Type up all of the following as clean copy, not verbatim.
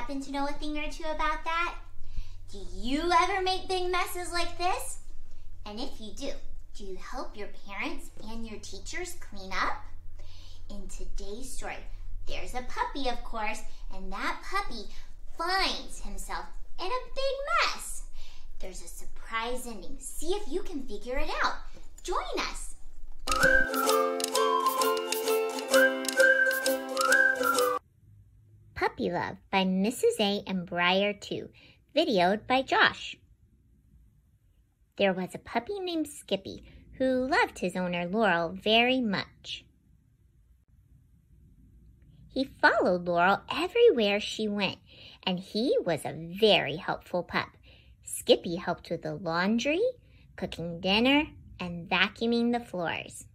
happen to know a thing or two about that? Do you ever make big messes like this? And if you do you help your parents and your teachers clean up? In today's story, there's a puppy, of course, and that puppy finds himself in a big mess. There's a surprise ending. See if you can figure it out. Join us. Puppy Love by Mrs. A and Briar 2, videoed by Josh. There was a puppy named Skippy who loved his owner Laurel very much. He followed Laurel everywhere she went, and he was a very helpful pup. Skippy helped with the laundry, cooking dinner, and vacuuming the floors.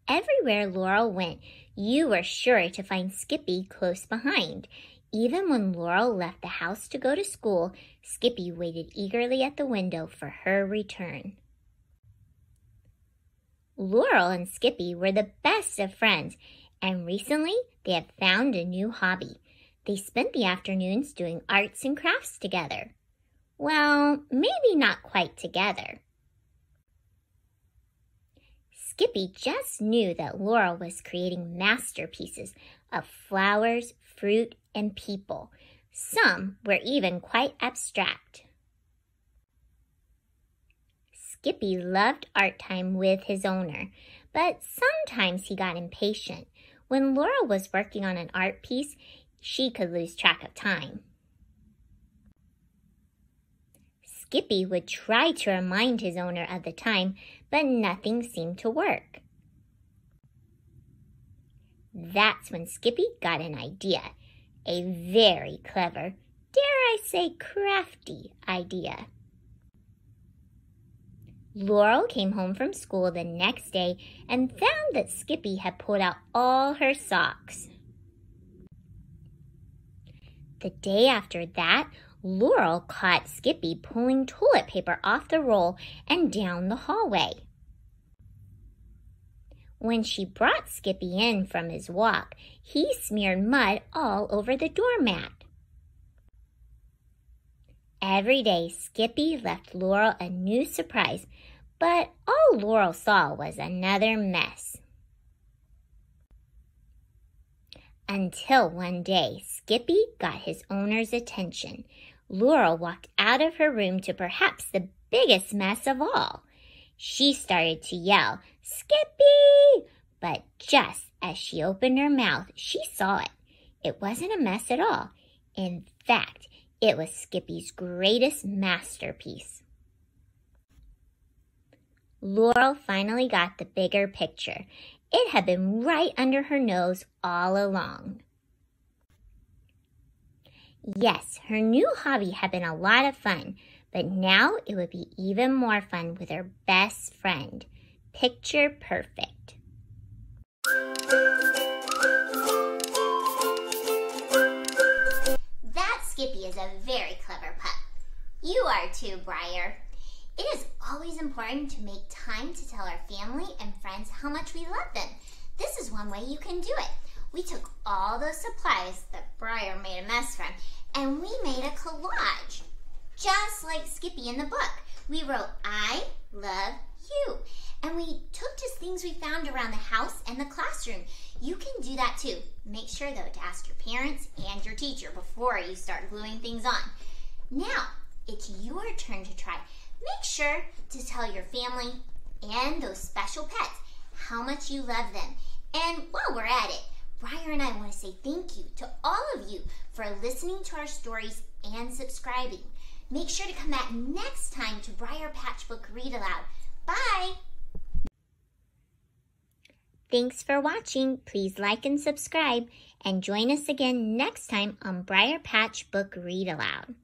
Everywhere Laurel went, you were sure to find Skippy close behind. Even when Laurel left the house to go to school, Skippy waited eagerly at the window for her return. Laurel and Skippy were the best of friends, and recently they had found a new hobby. They spent the afternoons doing arts and crafts together. Well, maybe not quite together. Skippy just knew that Laurel was creating masterpieces of flowers, fruit, and people. Some were even quite abstract. Skippy loved art time with his owner, but sometimes he got impatient. When Laurel was working on an art piece, she could lose track of time. Skippy would try to remind his owner of the time, but nothing seemed to work. That's when Skippy got an idea, a very clever, dare I say crafty idea. Laurel came home from school the next day and found that Skippy had pulled out all her socks. The day after that, Laurel caught Skippy pulling toilet paper off the roll and down the hallway. When she brought Skippy in from his walk, he smeared mud all over the doormat. Every day, Skippy left Laurel a new surprise, but all Laurel saw was another mess. Until one day, Skippy got his owner's attention. Laurel walked out of her room to perhaps the biggest mess of all. She started to yell, "Skippy!" But just as she opened her mouth, she saw it. It wasn't a mess at all. In fact, it was Skippy's greatest masterpiece. Laurel finally got the bigger picture. It had been right under her nose all along. Yes, her new hobby had been a lot of fun, but now it would be even more fun with her best friend. Picture perfect. That Skippy is a very clever pup. You are too, Briar. It is always important to make time to tell our family and friends how much we love them. This is one way you can do it. We took all those supplies that Briar made a mess from, and we made a collage, just like Skippy in the book. We wrote, "I love you." And we took just things we found around the house and the classroom. You can do that too. Make sure, though, to ask your parents and your teacher before you start gluing things on. Now, it's your turn to try. Make sure to tell your family and those special pets how much you love them. And while we're at it, Briar and I want to say thank you to all of you for listening to our stories and subscribing. Make sure to come back next time to Briar Patch Book Read Aloud. Bye! Thanks for watching. Please like and subscribe, and join us again next time on Briar Patch Book Read Aloud.